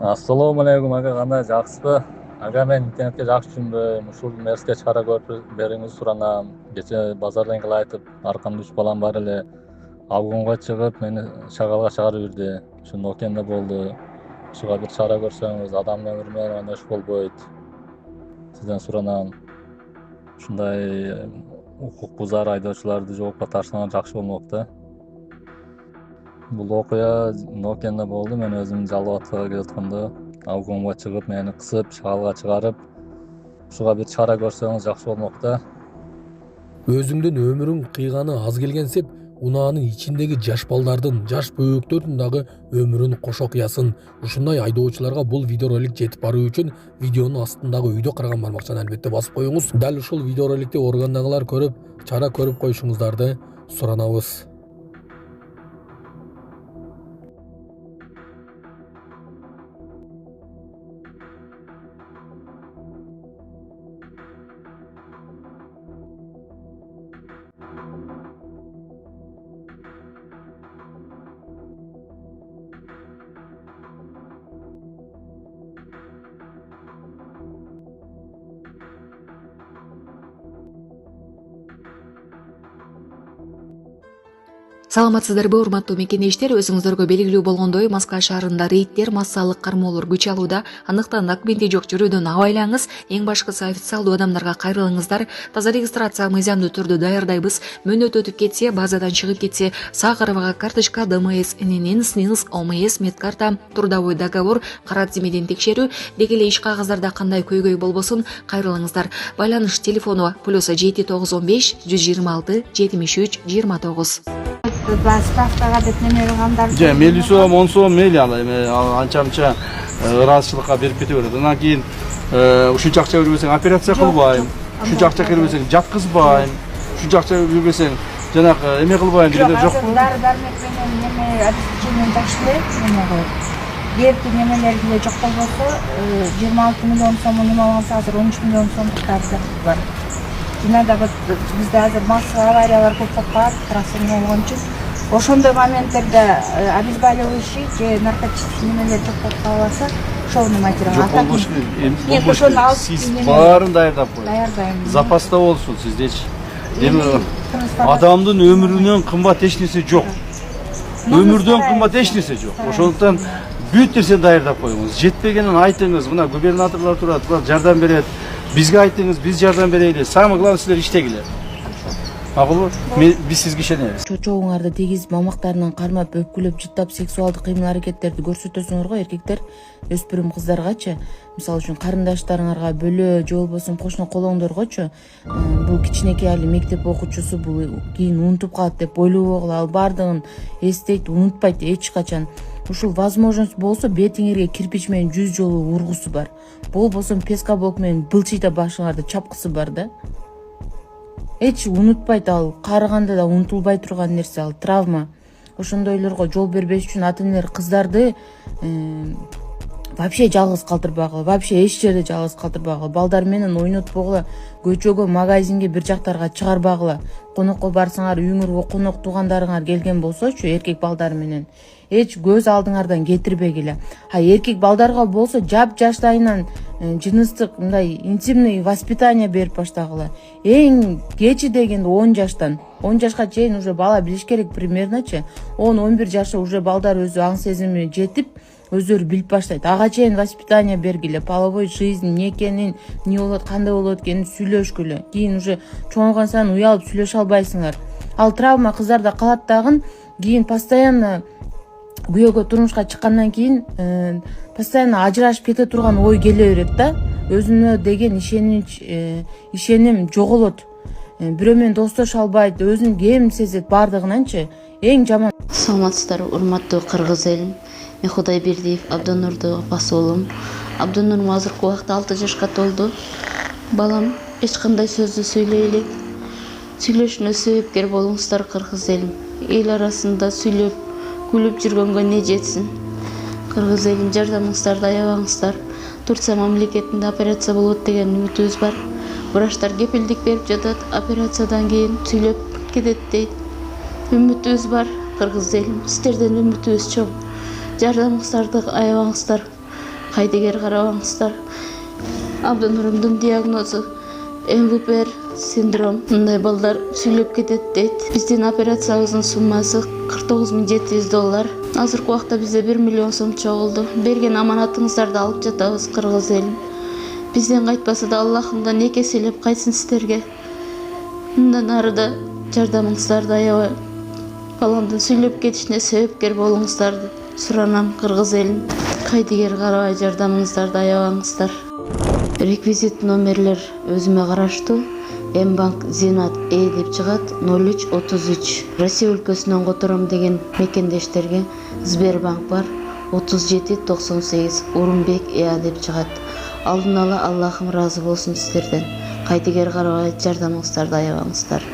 Assalomu alaykum aka, qanday жақсысызбы? Aka, men internetga жақсы tushundim. Ушул мерске чара көрүп бериңиз суранам. Кече базардан кыла айтып, аркамда 3 балам бар эле. Обгонго чыгып, мени шагалга чыгарып жүрдү. Ушу Нокенде болду. Ушуга бир чара көрсөңүз, адамдын өмүрү менен ойнош болбойт. Сизден суранам. Ушундай укук бузар айдоочуларды жоопко тартсаңар жакшы болмок да. Бул окуя Нокенде болду. Мен өзүм жалал абадка келип атканда обгонго чыгып, мени кысып, шагалга чыгарып, ушуга бир чара көрсөңүз жакшы болмок да. Өзүңдүн өмүрүң кыйганы аз келгенсеп, унаанын ичиндеги жаш балдардын, жаш бөбөктөрдүн дагы өмүрүн кошо кыясын. Ушундай айдоочуларга бул видеоролик жетип баруу үчүн видеонун астындагы үйдө караган бармакчаны албетте басып коюңуз. Дал ушул видеороликти органдагылар көрүп, чара көрүп коюшуңуздарды суранабыз. Саламатсыздарбы, урматтуу мекендештер? Өзүңүздөргө белгилүү болгондой, Москва шаарында рейдтер, массалык кармоолор күч алууда. Андыктан документи жок жүрүүдөн абайлаңыз. Эң башкысы официалдуу адамдарга кайрылыңыздар. Таза регистрация мыйзамдуу түрдө даярдайбыз. Мөөнөт өтүп кетсе, базадан чыгып кетсе, сак-арбага карточка, ДМС, ННН, СНИЛС, ОМС, медкарта, трудовой договор, кара тизмеден текшерүү, деги эле иш кагаздарда кандай көйгөй болбосун, кайрылыңыздар. Байланыш телефону +7 915 126 73 29. Ставкага деп неме кылгандар. Же, мели сом, 10 сом мели анча-мынча ыраазычылыкка берип кете берет. Анан кийин ушунча акча бербесең операция кылбайм, ушунча акча бербесең жаткызбайм, ушунча акча бербесең жанагы эме кылбайм дегендер жокпу? Дары-дармек менен неме обеспечение жакшы эле, неме коет. Кээинки немелер деле жок болбосо, 26 миллион сом неме алганса, азыр 13 миллион сомдук каржы бар. Жана да бизде азыр массовый авариялар көп болуп калат, трассаны болгон үчүн. Ошондой моменттерде обезболивающий же наркотический немелер жок болуп калбаса, ошол материал Жок болбош. Сиз баарын даярдап коюңуз. Даярдайм. Запаста болсун сиздечи. Эми адамдын өмүрүнөн кымбат эч нерсе жок. Өмүрдөн кымбат эч нерсе жок. Ошондуктан бүт нерсени даярдап коюңуз. Жетпегенин айтыңыз. Мына губернаторлор турат, булар жардам берет. Бизге айтыңыз, биз жардам берели. Самый главный силер иштегиле. Макулбу? Биз сизге ишенебиз. Чочоңарды тегиз мамактарынан кармап, өпкүлөп, жыттап сексуалдык кыймыл аракеттерди көрсөтөсүңөр го, эркектер өспүрүм кыздаргачы, мисалы үчүн карындаштарыңарга бөлө же болбосо кошуна колоңдоргочу, бул кичинекей али мектеп окуучусу, бул кийин унутуп калат деп ойлобогула, ал бардыгын эстейт, унутпайт эч качан. Ушул возможность болсо бетиңерге кирпич менен 100 жолу ургусу бар. Болбосо пескаблок менен былчыйта башыңарды чапкысы бар да. Эч унутпайт, ал карыганда да унутулбай турган нерсе, ал травма. Ошондойлорго жол бербеш үчүн ата-энелер кыздарды вообще жалгыз калтырбагыла, вообще эч жерде жалгыз калтырбагыла, балдар менен ойнотпогула, көчөгө, магазинге, бир жактарга чыгарбагыла. Конокко барсаңар, үйүңөргө конок туугандарыңар келген болсочу, эркек балдар менен эч көз алдыңардан кетирбегиле. Эркек балдарга болсо жаштайынан жыныстык мындай интимный воспитание берип баштагыла. Эң кечи дегенде 10 жаштан 10 жашка чейин уже бала билиш керек примерночу. 10-11 жашта уже балдар өзү аң сезими жетип, өздөрү билип баштайт. Ага чейин воспитание бергиле, половой жизнь, не экенин, не болот, кандай болот экенин сүйлөшкүлө. Кийин уже чоңойгон сайын уялып сүйлөшө албайсыңар. Ал травма кыздарда калат дагы, кийин постоянно күйөөгө турмушка чыккандан кийин постоянно ажырашып кете турган ой келе берет да. Өзүнө деген ишеним жоголот. Бирөө менен достоша албайт, өзүн кем сезет бардыгынанчы. Эң жаман. Саламатсыздар, урматтуу кыргыз элим. Мен Кудайбердиев Абдонурдун апасы болом. Абдонурум азыркы убакта 6 жашка толду. Балам эч кандай сөздү сүйлөй элек. Сүйлөшүнө себепкер болуңуздар кыргыз элим. Эл арасында сүйлөп, күлүп жүргөнгө не жетсин. Кыргыз элим, жардамыңыздарды аябаңыздар. Турция мамлекетинде операция болот деген үмүтүбүз бар. Врачтар кепилдик берип жатат, операциядан кийин сүйлөп кетет дейт. Үмүтүбүз бар кыргыз элим. Сиздерден үмүтүбүз чоң. Жардамыңыздарды аябаңыздар. кайдыгер карабаңыздар. Абданурумдун диагнозу Эмлупер синдром. Мындай балдар сүйлөп кетет дейт. Биздин операциябыздын суммасы $49,700. Азыркы убакта бизде 1 миллион сом чогулду. Берген аманатыңыздарды алып жатабыз, кыргыз элим. Бизден кайтпаса да Аллахымдан эки эселеп кайтсын сиздерге. Мындан ары да жардамыңыздарды аябай баламдын сүйлөп кетишине себепкер болуңуздарды суранам, кыргыз элим. Кайдыгер карабай жардамыңыздарды аябаңыздар. Реквизит номерлер өзүмө караштуу. Мбанк Зинат деп чыгат 0333. Россия өлкөсүнөн котором деген мекендештерге Сбербанк бар 3798 Урумбек деп чыгат. Алдын ала Аллахым разы болсун сиздерден. Кайдыгер карабай жардамыңыздарды аябаңыздар.